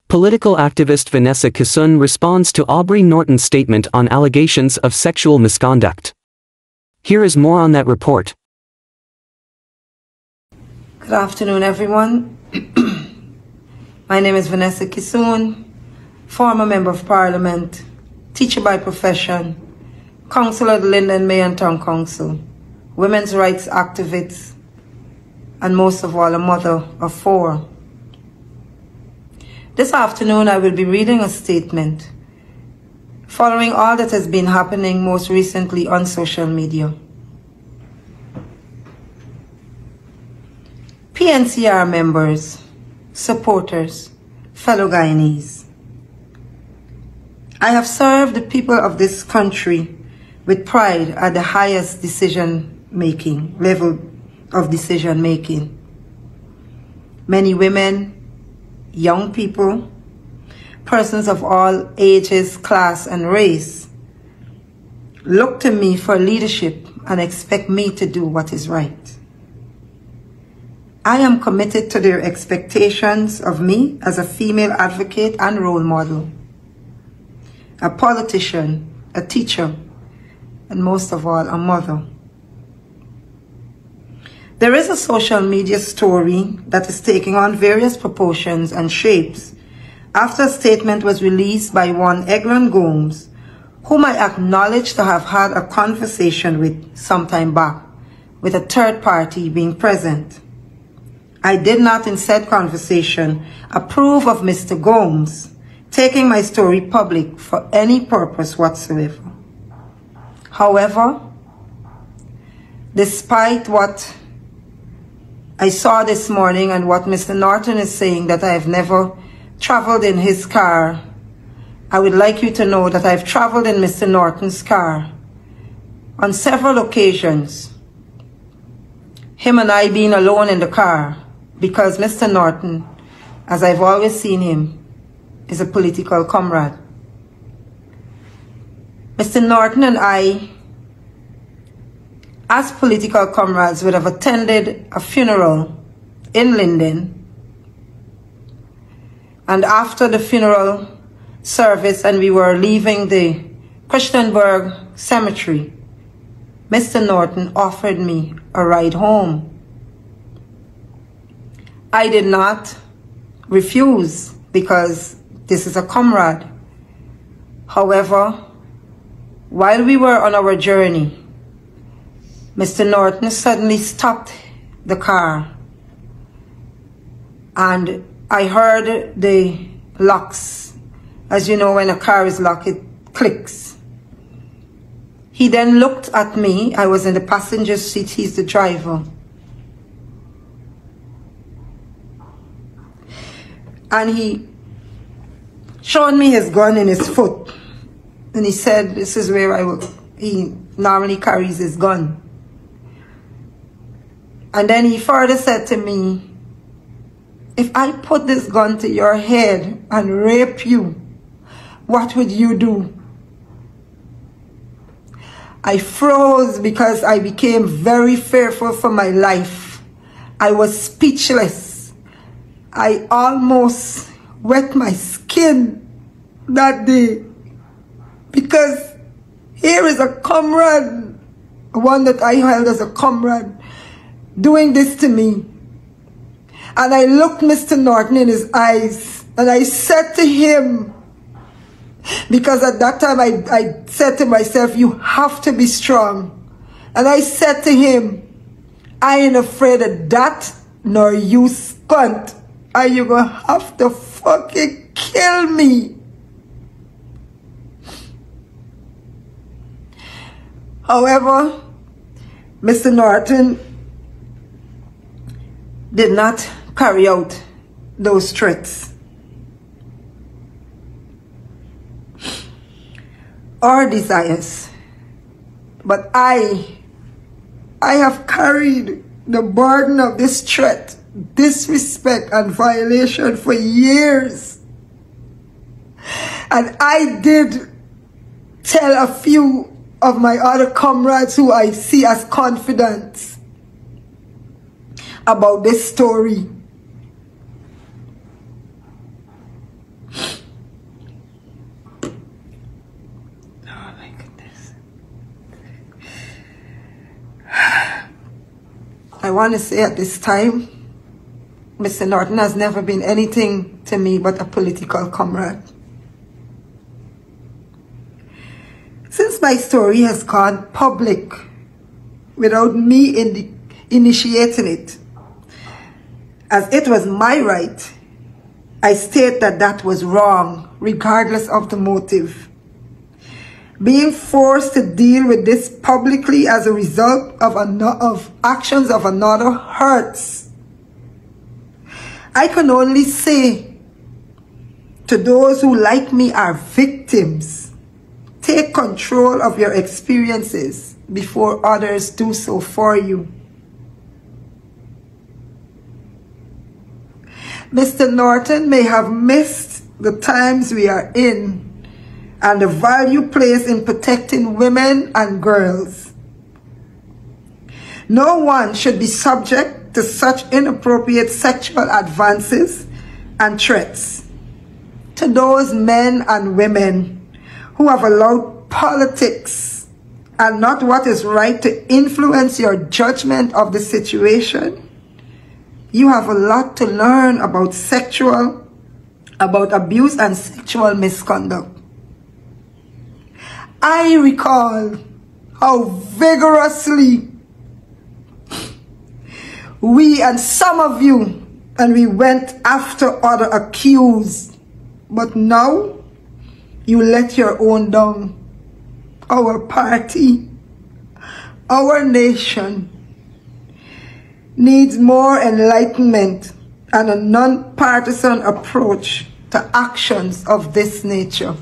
Political activist Vanessa Kissoon responds to Aubrey Norton's statement on allegations of sexual misconduct. Here is more on that report. Good afternoon, everyone. My name is Vanessa Kissoon, former Member of Parliament, teacher by profession, councillor of the Linden Town Council, women's rights activist, and most of all, a mother of 4. This afternoon, I will be reading a statement following all that has been happening most recently on social media. PNCR members, supporters, fellow Guyanese, I have served the people of this country with pride at the highest level of decision making. Many women, young people, persons of all ages, class, and race look to me for leadership and expect me to do what is right. I am committed to their expectations of me as a female advocate and role model, a politician, a teacher, and most of all, a mother. There is a social media story that is taking on various proportions and shapes after a statement was released by one Eglon Gomes, whom I acknowledge to have had a conversation with some time back, with a third party being present. I did not in said conversation approve of Mr. Gomes taking my story public for any purpose whatsoever. However, despite what I saw this morning and what Mr. Norton is saying, that I have never traveled in his car, I would like you to know that I've traveled in Mr. Norton's car on several occasions, him and I being alone in the car, because Mr. Norton, as I've always seen him, is a political comrade. Mr. Norton and I, as political comrades, would have attended a funeral in Linden, and after the funeral service and we were leaving the Christianburg Cemetery, Mr. Norton offered me a ride home. I did not refuse because this is a comrade. However, while we were on our journey, Mr. Norton suddenly stopped the car and I heard the locks. As you know, when a car is locked, it clicks. He then looked at me. I was in the passenger seat, he's the driver. And he showed me his gun in his foot. And he said, this is where he normally carries his gun. And then he further said to me, if I put this gun to your head and rape you, what would you do? I froze because I became very fearful for my life. I was speechless. I almost wet my skin that day because here is a comrade, one that I held as a comrade, doing this to me. And I looked Mr. Norton in his eyes and I said to him, because at that time I said to myself, you have to be strong. And I said to him, I ain't afraid of that nor you, scunt. And you're gonna have to fucking kill me. However, Mr. Norton did not carry out those threats or desires. But I have carried the burden of this threat, disrespect, and violation for years. And I did tell a few of my other comrades who I see as confidants about this story. I want to say at this time, Mr. Norton has never been anything to me but a political comrade. Since my story has gone public without me initiating it, as it was my right, I state that that was wrong, regardless of the motive. Being forced to deal with this publicly as a result of actions of another hurts. I can only say to those who, like me, are victims, take control of your experiences before others do so for you. Mr. Norton may have missed the times we are in and the value placed in protecting women and girls. No one should be subject to such inappropriate sexual advances and threats. To those men and women who have allowed politics and not what is right to influence your judgment of the situation, you have a lot to learn about abuse and sexual misconduct. I recall how vigorously we and some of you, and we went after other accused, but now you let your own down. Our party, our nation needs more enlightenment and a non-partisan approach to actions of this nature.